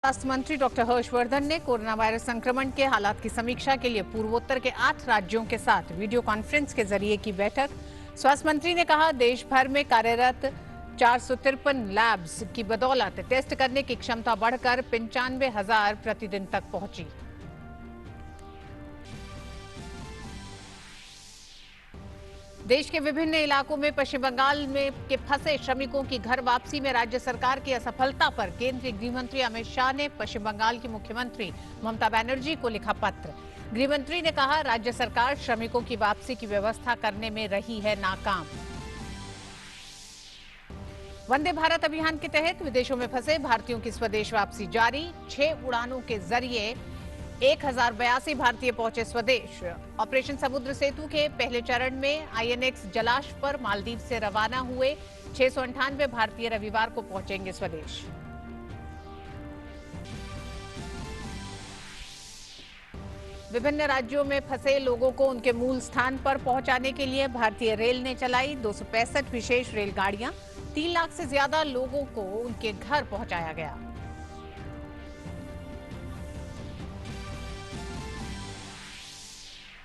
स्वास्थ्य मंत्री डॉक्टर हर्षवर्धन ने कोरोना वायरस संक्रमण के हालात की समीक्षा के लिए पूर्वोत्तर के 8 राज्यों के साथ वीडियो कॉन्फ्रेंस के जरिए की बैठक। स्वास्थ्य मंत्री ने कहा, देश भर में कार्यरत 453 लैब्स की बदौलत टेस्ट करने की क्षमता बढ़कर 95,000 प्रतिदिन तक पहुंची। देश के विभिन्न इलाकों में पश्चिम बंगाल में के फंसे श्रमिकों की घर वापसी में राज्य सरकार की असफलता पर केंद्रीय गृह मंत्री अमित शाह ने पश्चिम बंगाल की मुख्यमंत्री ममता बनर्जी को लिखा पत्र। गृह मंत्री ने कहा, राज्य सरकार श्रमिकों की वापसी की व्यवस्था करने में रही है नाकाम। वंदे भारत अभियान के तहत विदेशों में फंसे भारतीयों की स्वदेश वापसी जारी। 6 उड़ानों के जरिए 1082 भारतीय पहुंचे स्वदेश। ऑपरेशन समुद्र सेतु के पहले चरण में आईएनएक्स जलाश्व पर मालदीव से रवाना हुए 698 भारतीय रविवार को पहुंचेंगे स्वदेश। विभिन्न राज्यों में फंसे लोगों को उनके मूल स्थान पर पहुंचाने के लिए भारतीय रेल ने चलाई 265 विशेष रेलगाड़ियां। 3 लाख से ज्यादा लोगों को उनके घर पहुंचाया गया।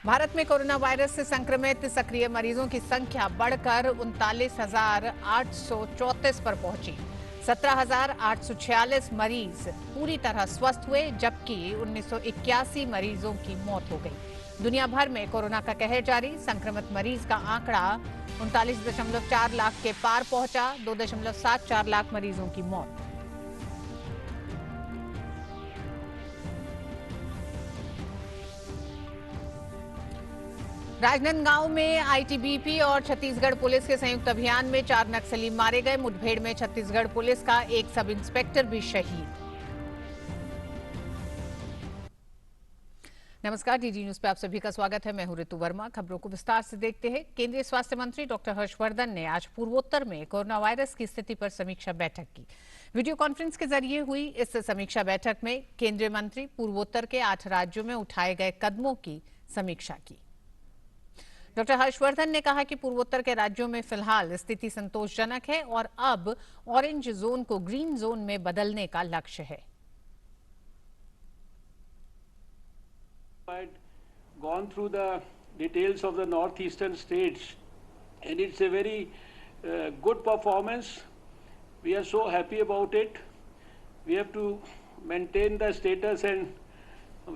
भारत में कोरोना वायरस से संक्रमित सक्रिय मरीजों की संख्या बढ़कर 39,834 पर पहुंची। 17,846 मरीज पूरी तरह स्वस्थ हुए, जबकि 1981 मरीजों की मौत हो गई। दुनिया भर में कोरोना का कहर जारी। संक्रमित मरीज का आंकड़ा 39.4 लाख के पार पहुंचा। 2.74 लाख मरीजों की मौत। राजनांदगांव में आईटीबीपी और छत्तीसगढ़ पुलिस के संयुक्त अभियान में 4 नक्सली मारे गए। मुठभेड़ में छत्तीसगढ़ पुलिस का एक सब इंस्पेक्टर भी शहीद। नमस्कार, डीडी न्यूज पे आप सभी का स्वागत है। मैं हूं ऋतु वर्मा। खबरों को विस्तार से देखते हैं। केंद्रीय स्वास्थ्य मंत्री डॉक्टर हर्षवर्धन ने आज पूर्वोत्तर में कोरोना वायरस की स्थिति पर समीक्षा बैठक की। वीडियो कॉन्फ्रेंस के जरिए हुई इस समीक्षा बैठक में केंद्रीय मंत्री पूर्वोत्तर के 8 राज्यों में उठाए गए कदमों की समीक्षा की। डॉक्टर हर्षवर्धन ने कहा कि पूर्वोत्तर के राज्यों में फिलहाल स्थिति संतोषजनक है और अब ऑरेंज जोन को ग्रीन जोन में बदलने का लक्ष्य है। Gone through the details of the northeastern states, and it's a very good performance. We are so happy about it. We have to maintain the status, and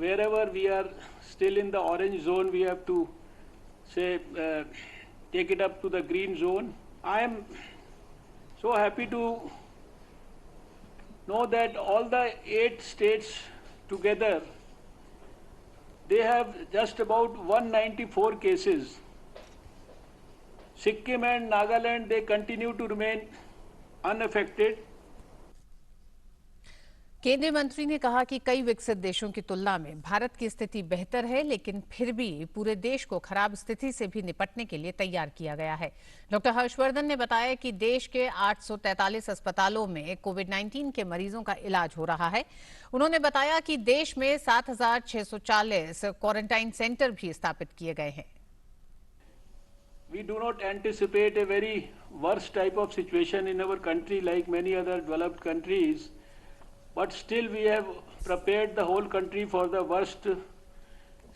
wherever we are still in the orange zone, we have to take it up to the green zone. I am so happy to know that all the 8 states together, they have just about 194 cases. Sikkim and Nagaland, they continue to remain unaffected. केंद्रीय मंत्री ने कहा कि कई विकसित देशों की तुलना में भारत की स्थिति बेहतर है, लेकिन फिर भी पूरे देश को खराब स्थिति से भी निपटने के लिए तैयार किया गया है। डॉक्टर हर्षवर्धन ने बताया कि देश के 843 अस्पतालों में कोविड-19 के मरीजों का इलाज हो रहा है। उन्होंने बताया कि देश में 7,640 क्वारंटाइन सेंटर भी स्थापित किए गए हैं। We do not anticipate a very worst type of situation in our country like many other developed countries. But still we have prepared the whole country for the worst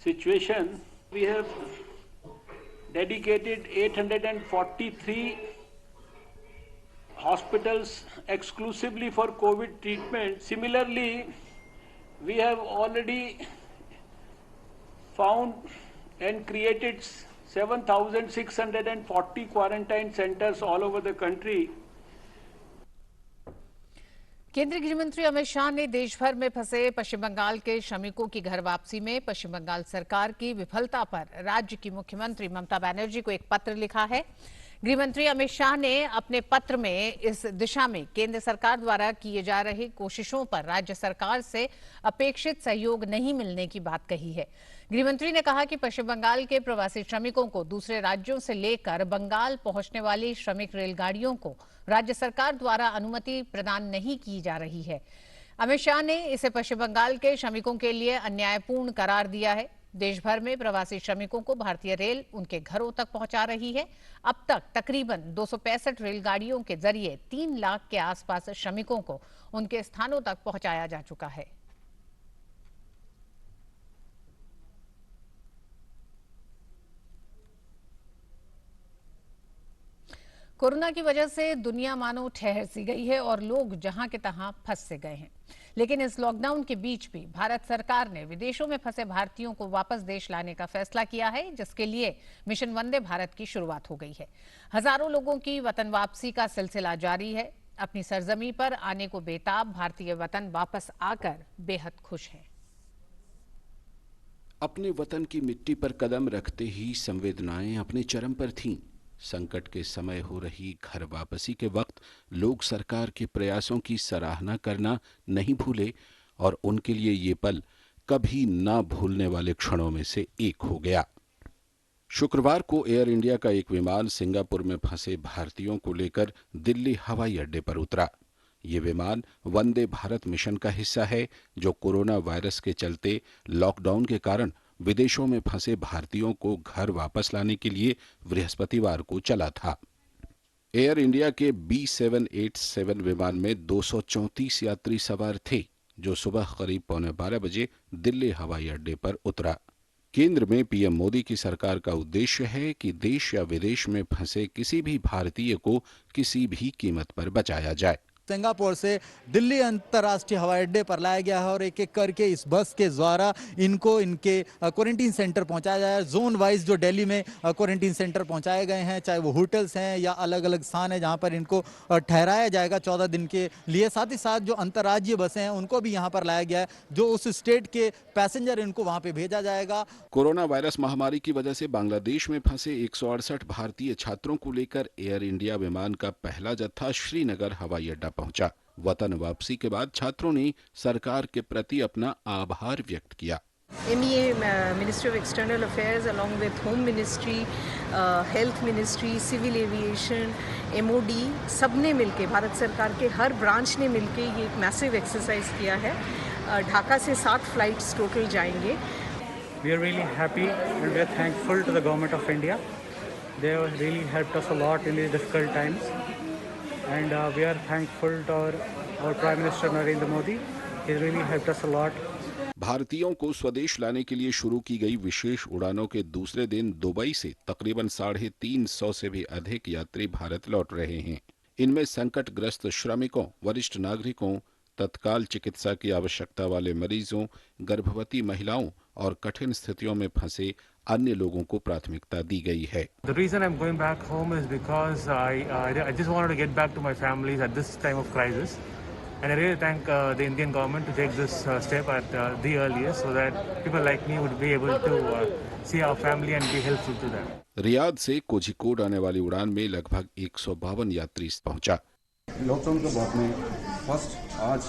situation. We have dedicated 843 hospitals exclusively for COVID treatment. Similarly, we have already found and created 7,640 quarantine centers all over the country. केंद्रीय गृह मंत्री अमित शाह ने देश भर में फंसे पश्चिम बंगाल के श्रमिकों की घर वापसी में पश्चिम बंगाल सरकार की विफलता पर राज्य की मुख्यमंत्री ममता बनर्जी को एक पत्र लिखा है। गृह मंत्री अमित शाह ने अपने पत्र में इस दिशा में केंद्र सरकार द्वारा किए जा रही कोशिशों पर राज्य सरकार से अपेक्षित सहयोग नहीं मिलने की बात कही है। गृह मंत्री ने कहा कि पश्चिम बंगाल के प्रवासी श्रमिकों को दूसरे राज्यों से लेकर बंगाल पहुंचने वाली श्रमिक रेलगाड़ियों को राज्य सरकार द्वारा अनुमति प्रदान नहीं की जा रही है। अमित शाह ने इसे पश्चिम बंगाल के श्रमिकों के लिए अन्यायपूर्ण करार दिया है। देश भर में प्रवासी श्रमिकों को भारतीय रेल उनके घरों तक पहुंचा रही है। अब तक तकरीबन 265 रेलगाड़ियों के जरिए 3 लाख के आसपास श्रमिकों को उनके स्थानों तक पहुंचाया जा चुका है। कोरोना की वजह से दुनिया मानो ठहर सी गई है और लोग जहां के तहां फंस से गए हैं। लेकिन इस लॉकडाउन के बीच भी भारत सरकार ने विदेशों में फंसे भारतीयों को वापस देश लाने का फैसला किया है, जिसके लिए मिशन वंदे भारत की शुरुआत हो गई है। हजारों लोगों की वतन वापसी का सिलसिला जारी है। अपनी सरजमी पर आने को बेताब भारतीय वतन वापस आकर बेहद खुश हैं। अपने वतन की मिट्टी पर कदम रखते ही संवेदनाएं अपने चरम पर थीं। संकट के समय हो रही घर वापसी के वक्त लोग सरकार के प्रयासों की सराहना करना नहीं भूले और उनके लिए ये पल कभी ना भूलने वाले क्षणों में से एक हो गया। शुक्रवार को एयर इंडिया का एक विमान सिंगापुर में फंसे भारतीयों को लेकर दिल्ली हवाई अड्डे पर उतरा। ये विमान वंदे भारत मिशन का हिस्सा है, जो कोरोना वायरस के चलते लॉकडाउन के कारण विदेशों में फंसे भारतीयों को घर वापस लाने के लिए बृहस्पतिवार को चला था। एयर इंडिया के B787 विमान में 234 यात्री सवार थे, जो सुबह करीब 11:15 बजे दिल्ली हवाई अड्डे पर उतरा। केंद्र में पीएम मोदी की सरकार का उद्देश्य है कि देश या विदेश में फंसे किसी भी भारतीय को किसी भी कीमत पर बचाया जाए। सिंगापुर से दिल्ली अंतर्राष्ट्रीय हवाई अड्डे पर लाया गया है और एक एक करके इस बस के द्वारा इनको इनके क्वारंटीन सेंटर पहुंचाया जाए। जोन वाइज जो दिल्ली में क्वारंटीन सेंटर पहुंचाए गए हैं, चाहे वो होटल्स हैं या अलग अलग स्थान है जहां पर इनको ठहराया जाएगा 14 दिन के लिए। साथ ही साथ जो अंतर्राज्यीय बसें हैं उनको भी यहाँ पर लाया गया है, जो उस स्टेट के पैसेंजर इनको वहाँ पे भेजा जाएगा। कोरोना वायरस महामारी की वजह से बांग्लादेश में फंसे 168 भारतीय छात्रों को लेकर एयर इंडिया विमान का पहला जत्था श्रीनगर हवाई अड्डा पहुंचा। वतन वापसी के बाद छात्रों ने सरकार के प्रति अपना आभार व्यक्त किया। MEA, Ministry of External Affairs, along with Home Ministry, Health Ministry, Civil Aviation, MOD, सबने मिलके, भारत सरकार के हर ब्रांच ने मिलके ये एक मैसिव एक्सरसाइज किया है। ढाका से 60 फ्लाइट्स टोटल जाएंगे। We are really happy and we are thankful to the government of India. They have really helped us a lot in these difficult times. And we are thankful to our Prime Minister Narendra Modi. He really helped us a lot. भारतीयों को स्वदेश लाने के लिए शुरू की गई विशेष उड़ानों के दूसरे दिन दुबई से तकरीबन 350 से भी अधिक यात्री भारत लौट रहे हैं। इनमें संकटग्रस्त श्रमिकों, वरिष्ठ नागरिकों, तत्काल चिकित्सा की आवश्यकता वाले मरीजों, गर्भवती महिलाओं और कठिन स्थितियों में फंसे अन्य लोगों को प्राथमिकता दी गई है। The reason I'm going back home is because I just wanted to get back to my families at this time of crisis. And I really thank the Indian government to take this step at the earliest so that people like me would be able to see our family and be helpful to them. Riyadh से कोझिकोड आने वाली उड़ान में लगभग 152 यात्री पहुंचा। Lockdown के बाद में फर्स्ट आज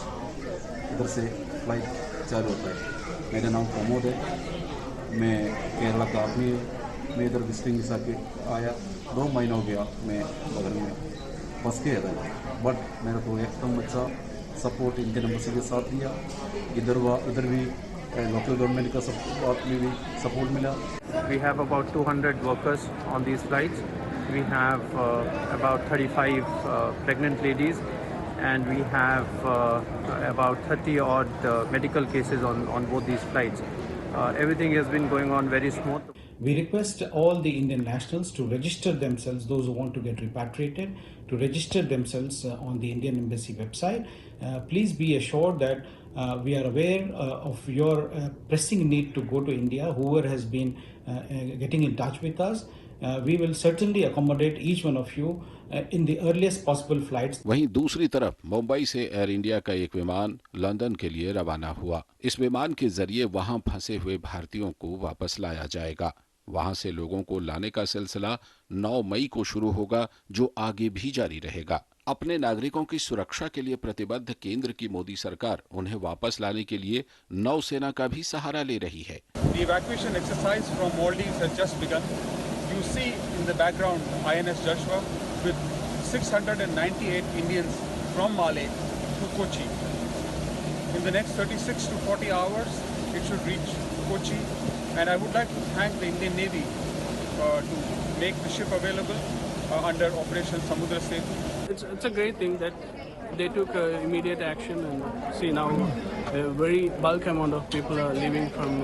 इधर से फ्लाइट चालू होता है। मेरा नाम प्रमोद है, मैं केरला का आदमी हूँ। मैं इधर विजिटिंग वीज़ा के आया, 2 महीना हो गया मैं बगल में फंस के था, बट मेरा तो एकदम अच्छा सपोर्ट इंडियन एम्बेसी के साथ दिया। इधर भी लोकल गवर्नमेंट का साथ में भी सपोर्ट मिला। We have about 200 workers on these flights. We have about 35 pregnant ladies, and we have about 30 odd medical cases on both these flights. Everything has been going on very smooth. We request all the Indian nationals to register themselves, those who want to get repatriated, to register themselves on the Indian Embassy website. Please be assured that we are aware of your pressing need to go to India. Whoever has been getting in touch with us, we will certainly accommodate each one of you in the earliest possible flights. वहीं दूसरी तरफ मुंबई से air India का एक विमान London के लिए रवाना हुआ। इस विमान के जरिए वहां फंसे हुए भारतीयों को वापस लाया जाएगा। वहां से लोगों को लाने का सिलसिला 9 मई को शुरू होगा, जो आगे भी जारी रहेगा। अपने नागरिकों की सुरक्षा के लिए प्रतिबद्ध केंद्र की मोदी सरकार उन्हें वापस लाने के लिए नौसेना का भी सहारा ले रही है। The evacuation exercise from Maldives has just begun. You see in the background INS Joshua with 698 Indians from Malé to Kochi. In the next 36 to 40 hours, it should reach Kochi. And I would like to thank the Indian Navy to make the ship available under Operation Samudra Setu. It's a great thing that they took immediate action, and see now a very bulk amount of people are leaving from.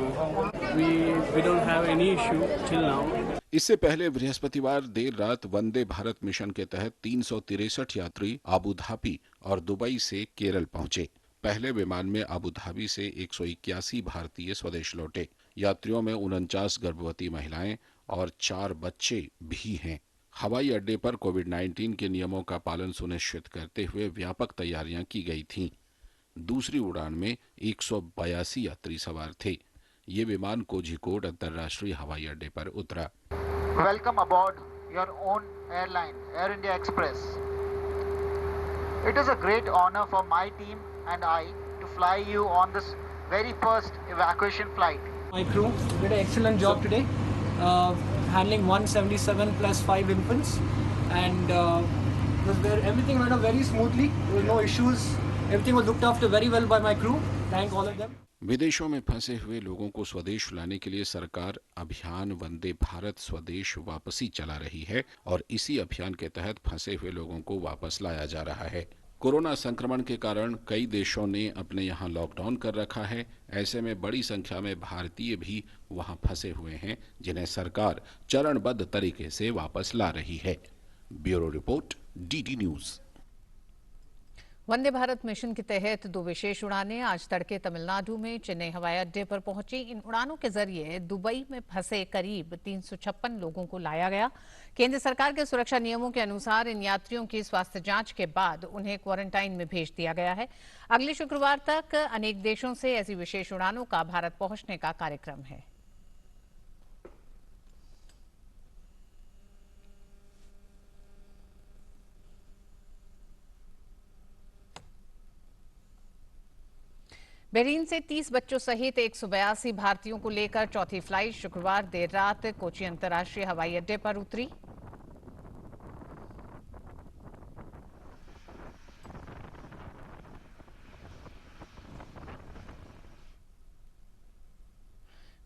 We don't have any issue till now. इससे पहले बृहस्पतिवार देर रात वंदे Bharat mission के तहत 363 यात्री Abu Dhabi और Dubai से केरल पहुंचे। पहले विमान में अबू धाबी से 181 भारतीय स्वदेश लौटे। यात्रियों में 49 गर्भवती महिलाएं और 4 बच्चे भी हैं। हवाई अड्डे पर कोविड-19 के नियमों का पालन सुनिश्चित करते हुए व्यापक तैयारियां की गई थीं। दूसरी उड़ान में 182 यात्री सवार थे। ये विमान कोझिकोड अंतर्राष्ट्रीय हवाई अड्डे पर उतरा। Welcome aboard your own airline, Air India Express. It is a great honor for my team and I to fly you on this very first evacuation flight. My crew did an excellent job today, handling 177 plus 5 infants, and everything went off very smoothly. There were no issues. Everything was looked after very well by my crew. Thank all of them. विदेशों में फंसे हुए लोगों को स्वदेश लाने के लिए सरकार अभियान वंदे भारत स्वदेश वापसी चला रही है और इसी अभियान के तहत फंसे हुए लोगों को वापस लाया जा रहा है। कोरोना संक्रमण के कारण कई देशों ने अपने यहाँ लॉकडाउन कर रखा है। ऐसे में बड़ी संख्या में भारतीय भी वहाँ फंसे हुए हैं, जिन्हें सरकार चरणबद्ध तरीके से वापस ला रही है। Bureau report, DD news. Vande Bharat mission के तहत 2 विशेष उड़ानें आज तड़के तमिलनाडु में चेन्नई हवाई अड्डे पर पहुंची। इन उड़ानों के जरिए दुबई में फंसे करीब 356 लोगों को लाया गया। केंद्र सरकार के सुरक्षा नियमों के अनुसार इन यात्रियों की स्वास्थ्य जांच के बाद उन्हें क्वारंटाइन में भेज दिया गया है। अगले शुक्रवार तक अनेक देशों से ऐसी विशेष उड़ानों का भारत पहुंचने का कार्यक्रम है। बहरीन से 30 बच्चों सहित 182 भारतीयों को लेकर चौथी फ्लाइट शुक्रवार देर रात कोची अंतर्राष्ट्रीय हवाई अड्डे पर उतरी।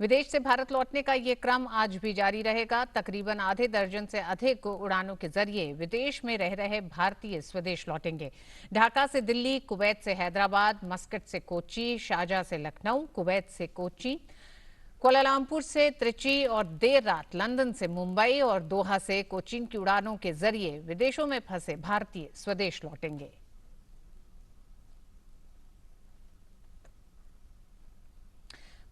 विदेश से भारत लौटने का ये क्रम आज भी जारी रहेगा। तकरीबन आधे दर्जन से अधिक उड़ानों के जरिए विदेश में रह रहे भारतीय स्वदेश लौटेंगे। ढाका से दिल्ली, कुवैत से हैदराबाद, मस्कट से कोच्चि, शारजाह से लखनऊ, कुवैत से कोच्चि, कुआलालंपुर से त्रिची और देर रात लंदन से मुंबई और दोहा से कोचीन की उड़ानों के जरिए विदेशों में फंसे भारतीय स्वदेश लौटेंगे।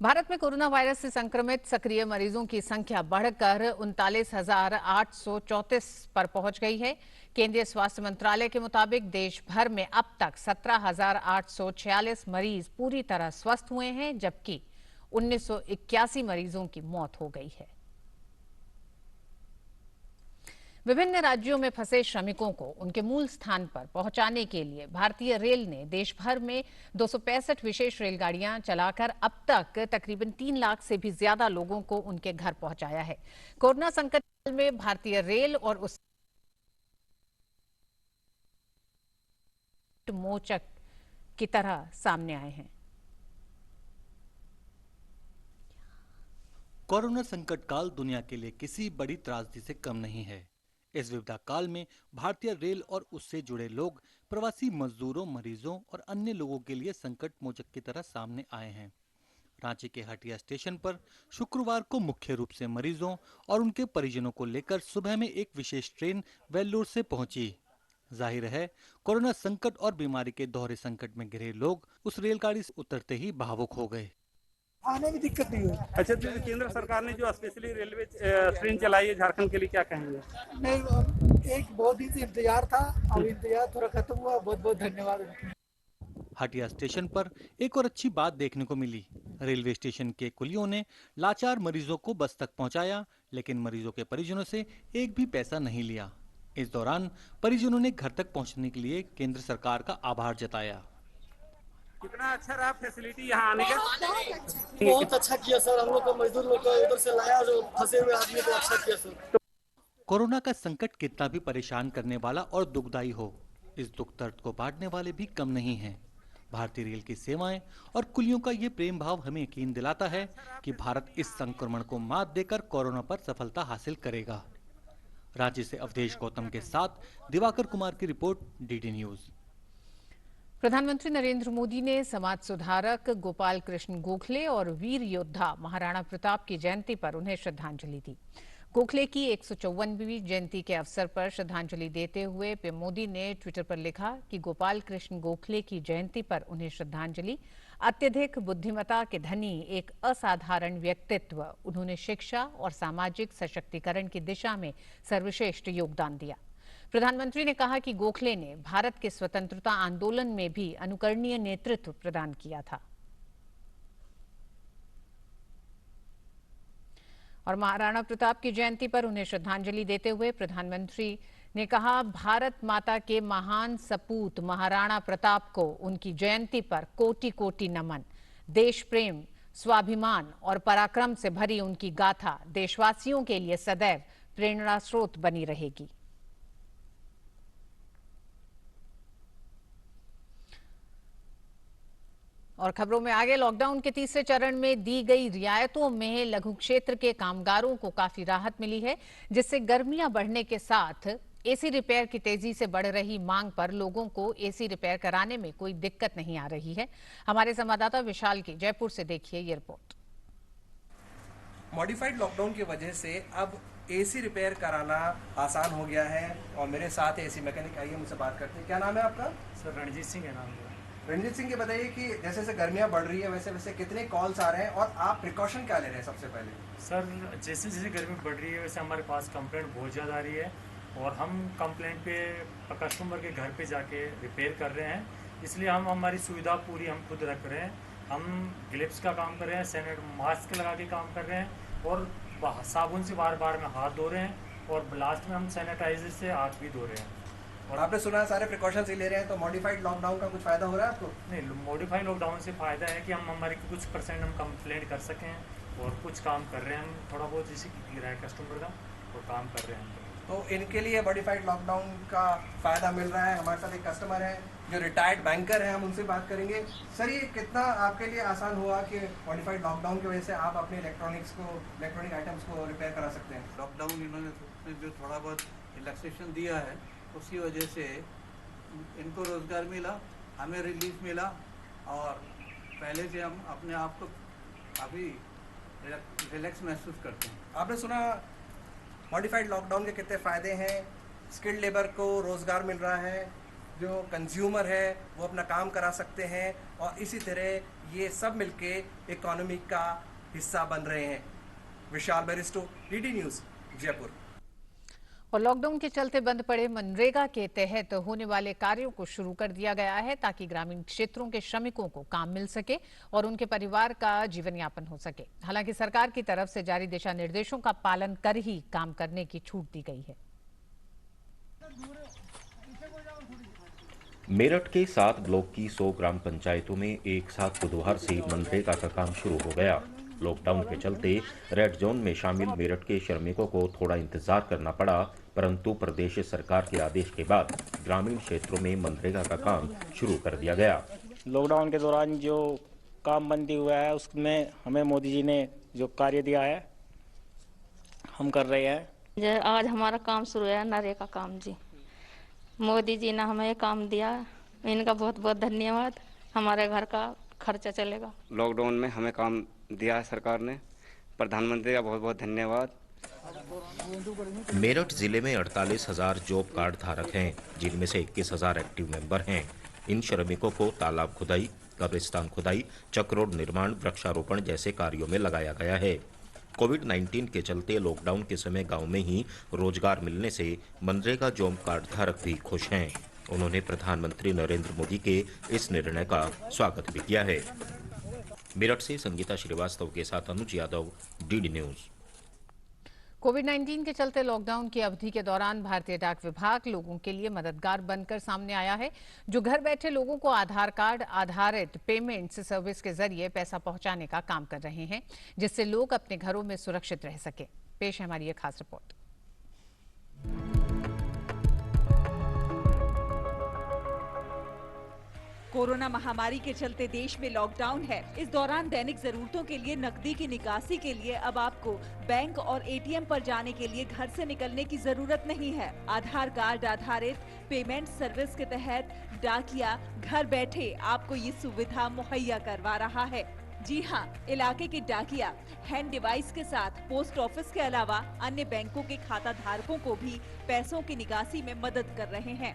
भारत में कोरोना वायरस से संक्रमित सक्रिय मरीजों की संख्या बढ़कर 39,834 पर पहुंच गई है। केंद्रीय स्वास्थ्य मंत्रालय के मुताबिक देश भर में अब तक 17,846 मरीज पूरी तरह स्वस्थ हुए हैं, जबकि 1981 मरीजों की मौत हो गई है। विभिन्न राज्यों में फंसे श्रमिकों को उनके मूल स्थान पर पहुंचाने के लिए भारतीय रेल ने देश भर में 265 विशेष रेलगाड़ियां चलाकर अब तक तकरीबन 3 लाख से भी ज्यादा लोगों को उनके घर पहुंचाया है। कोरोना संकट काल में भारतीय रेल और उस मोचक की तरह सामने आए हैं। कोरोना संकट काल दुनिया के लिए किसी बड़ी त्रासदी से कम नहीं है। इस विपदा काल में भारतीय रेल और उससे जुड़े लोग प्रवासी मजदूरों, मरीजों और अन्य लोगों के लिए संकट मोचक की तरह सामने आए हैं। रांची के हटिया स्टेशन पर शुक्रवार को मुख्य रूप से मरीजों और उनके परिजनों को लेकर सुबह में एक विशेष ट्रेन वेल्लोर से पहुंची। जाहिर है, कोरोना संकट और बीमारी के दोहरे संकट में घिरे लोग उस रेलगाड़ी से उतरते ही भावुक हो गए। आने में दिक्कत नहीं हुई। अच्छा, तो केंद्र सरकार ने जो स्पेशली रेलवे ट्रेन चलाई है झारखंड के लिए, क्या कहेंगे? नहीं, एक बहुत दिन से इंतजार था, अब इंतजार थोड़ा खत्म हुआ। बहुत बहुत धन्यवाद। हटिया स्टेशन पर एक और अच्छी बात देखने को मिली। रेलवे स्टेशन के कुलियों ने लाचार मरीजों को बस तक पहुंचाया, लेकिन मरीजों के परिजनों से एक भी पैसा नहीं लिया। इस दौरान परिजनों ने घर तक पहुंचने के लिए केंद्र सरकार का आभार जताया। कितना अच्छा रहा फैसिलिटी यहाँ आने का? बहुत अच्छा किया सर, हम लोग को मजदूर लोग को उधर से लाया, जो फंसे हुए आदमी को अच्छा किया सर। कोरोना का संकट कितना भी परेशान करने वाला और दुखदायी हो, इस दुख दर्द को बांटने वाले भी कम नहीं हैं। भारतीय रेल की सेवाएं और कुलियों का ये प्रेम भाव हमें यकीन दिलाता है कि भारत इस संक्रमण को मात देकर कोरोना पर सफलता हासिल करेगा। राज्य से अवधेश गौतम के साथ दिवाकर कुमार की रिपोर्ट, डीडी न्यूज। प्रधानमंत्री नरेंद्र मोदी ने समाज सुधारक गोपाल कृष्ण गोखले और वीर योद्धा महाराणा प्रताप की जयंती पर उन्हें श्रद्धांजलि दी। गोखले की 154वीं जयंती के अवसर पर श्रद्धांजलि देते हुए पीएम मोदी ने ट्विटर पर लिखा कि गोपाल कृष्ण गोखले की जयंती पर उन्हें श्रद्धांजलि। अत्यधिक बुद्धिमत्ता के धनी एक असाधारण व्यक्तित्व, उन्होंने शिक्षा और सामाजिक सशक्तिकरण की दिशा में सर्वश्रेष्ठ योगदान दिया। प्रधानमंत्री ने कहा कि गोखले ने भारत के स्वतंत्रता आंदोलन में भी अनुकरणीय नेतृत्व प्रदान किया था। और महाराणा प्रताप की जयंती पर उन्हें श्रद्धांजलि देते हुए प्रधानमंत्री ने कहा, भारत माता के महान सपूत महाराणा प्रताप को उनकी जयंती पर कोटि कोटि नमन। देश प्रेम, स्वाभिमान और पराक्रम से भरी उनकी गाथा देशवासियों के लिए सदैव प्रेरणा स्रोत बनी रहेगी। और खबरों में आगे, लॉकडाउन के तीसरे चरण में दी गई रियायतों में लघु क्षेत्र के कामगारों को काफी राहत मिली है, जिससे गर्मियां बढ़ने के साथ एसी रिपेयर की तेजी से बढ़ रही मांग पर लोगों को एसी रिपेयर कराने में कोई दिक्कत नहीं आ रही है। हमारे संवाददाता विशाल की जयपुर से देखिए ये रिपोर्ट। मॉडिफाइड लॉकडाउन की वजह से अब एसी रिपेयर कराना आसान हो गया है और मेरे साथ एसी मैकेनिक आइए मुझसे बात करते हैं। क्या नाम है आपका? सर रणजीत सिंह है नाम। रणजीत सिंह, ये बताइए कि जैसे जैसे गर्मियाँ बढ़ रही है वैसे वैसे कितने कॉल्स आ रहे हैं और आप प्रिकॉशन क्या ले रहे हैं सबसे पहले? सर जैसे जैसे गर्मी बढ़ रही है वैसे हमारे पास कंप्लेंट बहुत ज़्यादा आ रही है और हम कंप्लेंट पे कस्टमर के घर पे जाके रिपेयर कर रहे हैं, इसलिए हम हमारी सुविधा पूरी हम खुद रख रहे हैं। हम ग्लव्स का काम कर रहे हैं, सैनिटाइजर मास्क लगा के काम कर रहे हैं और साबुन से बार बार में हाथ धो रहे हैं और लास्ट में हम सैनिटाइजर से हाथ भी धो रहे हैं। और आपने सुना है सारे प्रिकॉशंस ही ले रहे हैं, तो मॉडिफाइड लॉकडाउन का कुछ फायदा हो रहा है आपको? नहीं, मॉडिफाइड लॉकडाउन से फायदा है कि हम हमारे कुछ % हम कंप्लेंट कर सकें और कुछ काम कर रहे हैं हम थोड़ा बहुत जैसे गिरा है कस्टमर का और काम कर रहे हैं। तो इनके लिए मॉडिफाइड लॉकडाउन का फायदा मिल रहा है। हमारे साथ एक कस्टमर है जो रिटायर्ड बैंकर है, हम उनसे बात करेंगे। सर, ये कितना आपके लिए आसान हुआ कि मॉडिफाइड लॉकडाउन की वजह से आप अपने इलेक्ट्रॉनिक आइटम्स को रिपेयर करा सकते हैं? लॉकडाउन इन्होंने जो थोड़ा बहुत रिलैक्सेशन दिया है उसकी वजह से इनको रोजगार मिला, हमें रिलीफ मिला और पहले से हम अपने आप को काफ़ी रिलैक्स महसूस करते हैं। आपने सुना मॉडिफाइड लॉकडाउन के कितने फ़ायदे हैं। स्किल्ड लेबर को रोज़गार मिल रहा है, जो कंज्यूमर है वो अपना काम करा सकते हैं और इसी तरह ये सब मिलके इकोनॉमी का हिस्सा बन रहे हैं। विशाल बेरिस्टो, डीडी न्यूज़, जयपुर। और लॉकडाउन के चलते बंद पड़े मनरेगा के तहत होने वाले कार्यों को शुरू कर दिया गया है ताकि ग्रामीण क्षेत्रों के श्रमिकों को काम मिल सके और उनके परिवार का जीवन यापन हो सके। हालांकि सरकार की तरफ से जारी दिशा निर्देशों का पालन कर ही काम करने की छूट दी गई है। मेरठ के 7 ब्लॉक की 100 ग्राम पंचायतों में एक साथ बुधवार से मनरेगा का काम शुरू हो गया। लॉकडाउन के चलते रेड जोन में शामिल मेरठ के श्रमिकों को थोड़ा इंतजार करना पड़ा, परंतु प्रदेश सरकार के आदेश के बाद ग्रामीण क्षेत्रों में मनरेगा का काम शुरू कर दिया गया। लॉकडाउन के दौरान जो काम बंदी हुआ है उसमें हमें मोदी जी ने जो कार्य दिया है हम कर रहे हैं। आज हमारा काम शुरू है नरेगा का काम जी। मोदी जी ने हमें काम दिया, इनका बहुत बहुत धन्यवाद। हमारे घर का खर्चा चलेगा। लॉकडाउन में हमें काम दिया है सरकार ने, प्रधानमंत्री का बहुत बहुत धन्यवाद। मेरठ जिले में 48,000 जॉब कार्ड धारक हैं, जिनमें से 21,000 एक्टिव मेंबर हैं। इन श्रमिकों को तालाब खुदाई, कब्रिस्तान खुदाई, चक रोड निर्माण, वृक्षारोपण जैसे कार्यों में लगाया गया है। कोविड-19 के चलते लॉकडाउन के समय गांव में ही रोजगार मिलने से मनरेगा जॉब कार्ड धारक भी खुश हैं। उन्होंने प्रधानमंत्री नरेंद्र मोदी के इस निर्णय का स्वागत भी किया है। मेरठ से संगीता श्रीवास्तव के साथ अनुज यादव, डीडी न्यूज। कोविड-19 के चलते लॉकडाउन की अवधि के दौरान भारतीय डाक विभाग लोगों के लिए मददगार बनकर सामने आया है, जो घर बैठे लोगों को आधार कार्ड आधारित पेमेंट्स सर्विस के जरिए पैसा पहुंचाने का काम कर रहे हैं, जिससे लोग अपने घरों में सुरक्षित रह सके। पेश है हमारी एक खास रिपोर्ट। कोरोना महामारी के चलते देश में लॉकडाउन है। इस दौरान दैनिक जरूरतों के लिए नकदी की निकासी के लिए अब आपको बैंक और एटीएम पर जाने के लिए घर से निकलने की जरूरत नहीं है। आधार कार्ड आधारित पेमेंट सर्विस के तहत डाकिया घर बैठे आपको ये सुविधा मुहैया करवा रहा है। जी हां, इलाके के डाकिया हैंड डिवाइस के साथ पोस्ट ऑफिस के अलावा अन्य बैंकों के खाता धारकों को भी पैसों की निकासी में मदद कर रहे हैं।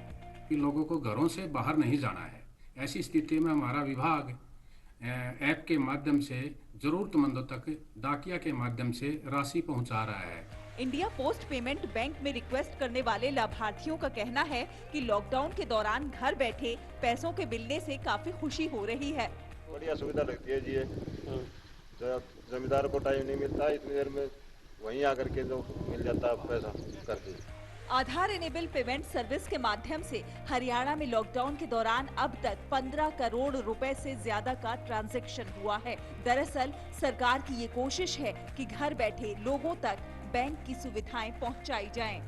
लोगों को घरों से बाहर नहीं जाना है। ऐसी स्थिति में हमारा विभाग ऐप के माध्यम से जरूरतमंदों तक डाकिया के माध्यम से राशि पहुंचा रहा है। इंडिया पोस्ट पेमेंट बैंक में रिक्वेस्ट करने वाले लाभार्थियों का कहना है कि लॉकडाउन के दौरान घर बैठे पैसों के मिलने से काफी खुशी हो रही है। बढ़िया सुविधा लगती है जी। जमींदार को टाइम नहीं मिलता, इतनी देर में वहीं आकर के जो मिल जाता है पैसा करके। आधार इनेबल पेमेंट सर्विस के माध्यम से हरियाणा में लॉकडाउन के दौरान अब तक 15 करोड़ रुपए से ज्यादा का ट्रांजैक्शन हुआ है। दरअसल सरकार की ये कोशिश है कि घर बैठे लोगों तक बैंक की सुविधाएं पहुंचाई जाएं,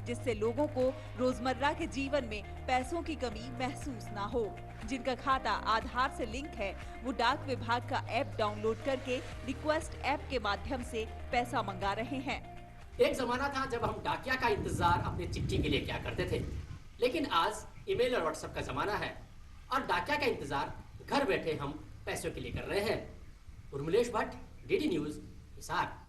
जिससे लोगों को रोजमर्रा के जीवन में पैसों की कमी महसूस ना हो। जिनका खाता आधार से लिंक है वो डाक विभाग का ऐप डाउनलोड करके रिक्वेस्ट ऐप के माध्यम से पैसा मंगा रहे हैं। एक जमाना था जब हम डाकिया का इंतजार अपने चिट्ठी के लिए क्या करते थे, लेकिन आज ईमेल और व्हाट्सएप का जमाना है और डाकिया का इंतजार घर बैठे हम पैसों के लिए कर रहे हैं। Urmilesh Bhatt, DD news, Hisar.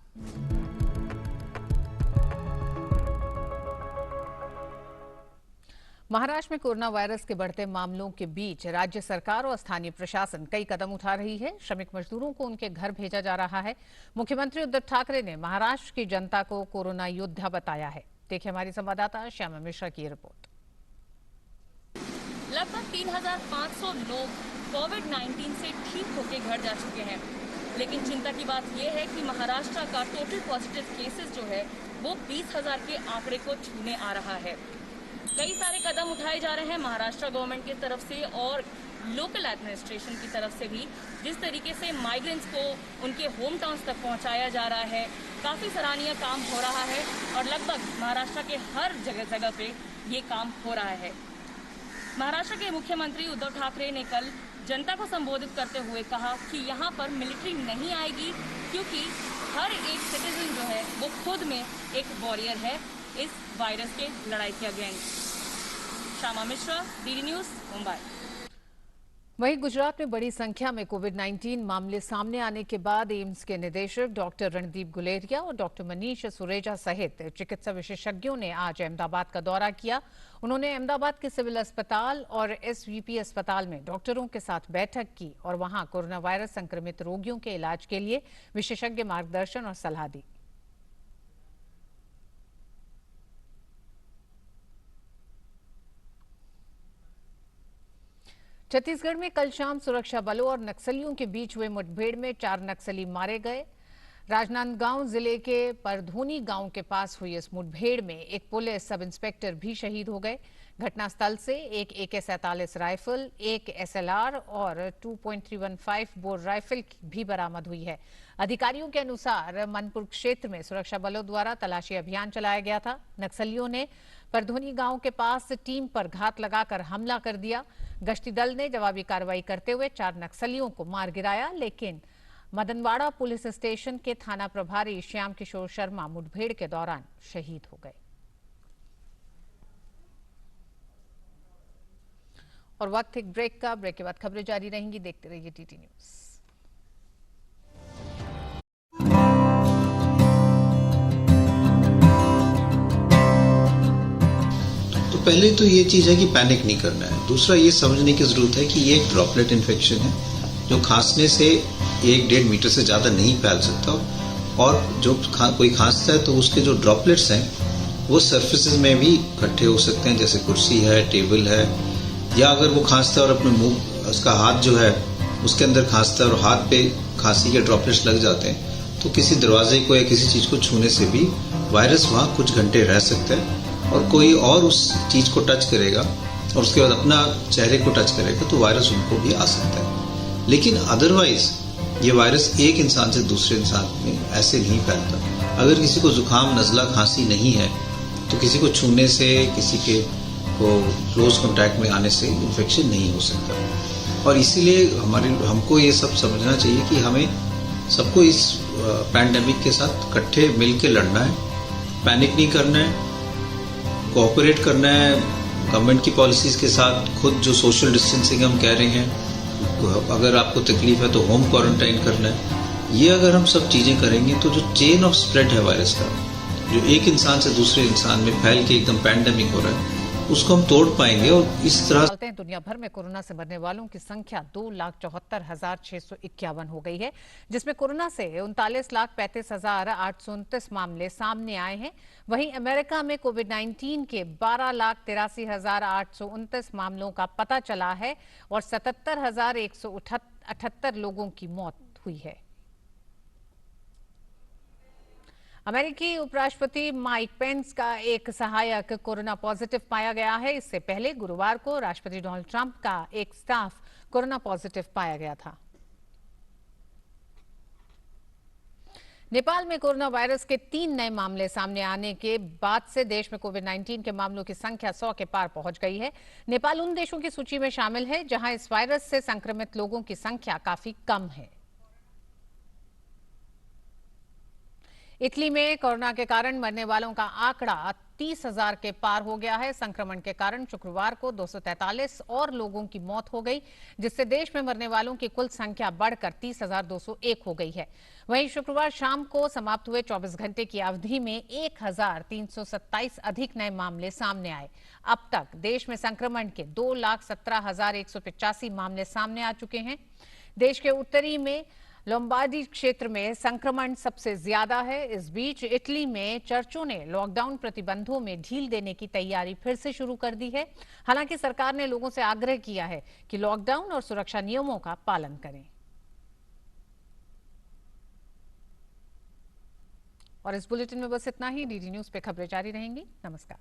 महाराष्ट्र में कोरोना वायरस के बढ़ते मामलों के बीच राज्य सरकार और स्थानीय प्रशासन कई कदम उठा रही है। श्रमिक मजदूरों को उनके घर भेजा जा रहा है। मुख्यमंत्री उद्धव ठाकरे ने महाराष्ट्र की जनता को कोरोना योद्धा बताया है। देखिए हमारी संवाददाता श्यामा मिश्रा की रिपोर्ट। लगभग 3,500 लोग कोविड-19 से ठीक होकर घर जा चुके हैं, लेकिन चिंता की बात यह है कि महाराष्ट्र का टोटल पॉजिटिव केसेस जो है वो 20,000 के आंकड़े को छूने आ रहा है। कई सारे कदम उठाए जा रहे हैं महाराष्ट्र गवर्नमेंट की तरफ से और लोकल एडमिनिस्ट्रेशन की तरफ से भी। जिस तरीके से माइग्रेंट्स को उनके होम टाउन्स तक पहुंचाया जा रहा है, काफ़ी सराहनीय काम हो रहा है और लगभग महाराष्ट्र के हर जगह पे ये काम हो रहा है। महाराष्ट्र के मुख्यमंत्री उद्धव ठाकरे ने कल जनता को संबोधित करते हुए कहा कि यहाँ पर मिलिट्री नहीं आएगी, क्योंकि हर एक सिटीजन जो है वो खुद में एक वॉरियर है इस वायरस के लड़ाई के against. Shyama Mishra, DD news, Mumbai. वहीं गुजरात में बड़ी संख्या में कोविड-19 मामले सामने आने के बाद एम्स के निदेशक डॉक्टर रणदीप गुलेरिया और डॉक्टर मनीष सुरेजा सहित चिकित्सा विशेषज्ञों ने आज अहमदाबाद का दौरा किया। उन्होंने अहमदाबाद के सिविल अस्पताल और एसवीपी अस्पताल में डॉक्टरों के साथ बैठक की और वहां कोरोना वायरस संक्रमित रोगियों के इलाज के लिए विशेषज्ञ मार्गदर्शन और सलाह दी। छत्तीसगढ़ में कल शाम सुरक्षा बलों और नक्सलियों के बीच हुए मुठभेड़ में 4 नक्सली मारे गए। राजनांदगांव जिले के परधोनी गांव के पास हुई इस मुठभेड़ में एक पुलिस सब इंस्पेक्टर भी शहीद हो गए। घटनास्थल से एक AK-47 राइफल, एक SLR और 2.315 बोर राइफल भी बरामद हुई है। अधिकारियों के अनुसार मनपुर क्षेत्र में सुरक्षा बलों द्वारा तलाशी अभियान चलाया गया था। नक्सलियों ने परधोनी गांव के पास टीम पर घात लगाकर हमला कर दिया। गश्ती दल ने जवाबी कार्रवाई करते हुए 4 नक्सलियों को मार गिराया, लेकिन मदनवाड़ा पुलिस स्टेशन के थाना प्रभारी श्याम किशोर शर्मा मुठभेड़ के दौरान शहीद हो गए। और वक्त एक ब्रेक का। ब्रेक के बाद खबरें जारी रहेंगी। देखते रहिए टीटी न्यूज। पहले तो ये चीज है कि पैनिक नहीं करना है। दूसरा ये समझने की जरूरत है कि ये एक ड्रॉपलेट इन्फेक्शन है जो खांसने से 1-1.5 मीटर से ज्यादा नहीं फैल सकता, और जो कोई खांसता है तो उसके जो ड्रॉपलेट्स हैं वो सरफेसेस में भी इकट्ठे हो सकते हैं, जैसे कुर्सी है, टेबल है, या अगर वो खांसता है और अपने मुंह, उसका हाथ जो है उसके अंदर खांसता है और हाथ पे खांसी के ड्रॉपलेट्स लग जाते हैं, तो किसी दरवाजे को या किसी चीज को छूने से भी वायरस वहां कुछ घंटे रह सकता है, और कोई और उस चीज को टच करेगा और उसके बाद अपना चेहरे को टच करेगा तो वायरस उनको भी आ सकता है। लेकिन अदरवाइज ये वायरस एक इंसान से दूसरे इंसान में ऐसे नहीं फैलता। अगर किसी को जुकाम, नजला, खांसी नहीं है तो किसी को छूने से, किसी के को क्लोज कांटेक्ट में आने से इन्फेक्शन नहीं हो सकता। और इसीलिए हमको ये सब समझना चाहिए कि हमें सबको इस पैंडेमिक के साथ इकट्ठे मिल के लड़ना है, पैनिक नहीं करना है, कोऑपरेट करना है गवर्नमेंट की पॉलिसीज के साथ। खुद जो सोशल डिस्टेंसिंग हम कह रहे हैं, अगर आपको तकलीफ है तो होम क्वारंटाइन करना है। ये अगर हम सब चीजें करेंगे तो जो चेन ऑफ स्प्रेड है वायरस का, जो एक इंसान से दूसरे इंसान में फैल के एकदम पैंडेमिक हो रहा है, उसको हम तोड़ पाएंगे। और इस तरह दुनिया भर में कोरोना से मरने वालों की संख्या 2,74,651 हो गई है, जिसमें कोरोना से 39,35,829 मामले सामने आए हैं। वहीं अमेरिका में कोविड-19 के 12,83,829 मामलों का पता चला है और 77,178 लोगों की मौत हुई है। अमेरिकी उपराष्ट्रपति माइक पेंस का एक सहायक कोरोना पॉजिटिव पाया गया है। इससे पहले गुरुवार को राष्ट्रपति डोनाल्ड ट्रंप का एक स्टाफ कोरोना पॉजिटिव पाया गया था। नेपाल में कोरोना वायरस के 3 नए मामले सामने आने के बाद से देश में कोविड-19 के मामलों की संख्या 100 के पार पहुंच गई है। नेपाल उन देशों की सूची में शामिल है जहां इस वायरस से संक्रमित लोगों की संख्या काफी कम है। इटली में कोरोना के कारण मरने वालों का आंकड़ा 30,000 के पार हो गया है। संक्रमण के कारण शुक्रवार को 243 और लोगों की मौत हो गई, जिससे देश में मरने वालों की कुल संख्या बढ़कर 30,201 हो गई है। वहीं शुक्रवार शाम को समाप्त हुए 24 घंटे की अवधि में 1,327 अधिक नए मामले सामने आए। अब तक देश में संक्रमण के 2,17,185 मामले सामने आ चुके हैं। देश के उत्तरी में लोम्बार्डी क्षेत्र में संक्रमण सबसे ज्यादा है। इस बीच इटली में चर्चों ने लॉकडाउन प्रतिबंधों में ढील देने की तैयारी फिर से शुरू कर दी है। हालांकि सरकार ने लोगों से आग्रह किया है कि लॉकडाउन और सुरक्षा नियमों का पालन करें। और इस बुलेटिन में बस इतना ही। डीडी न्यूज पे खबरें जारी रहेंगी। नमस्कार।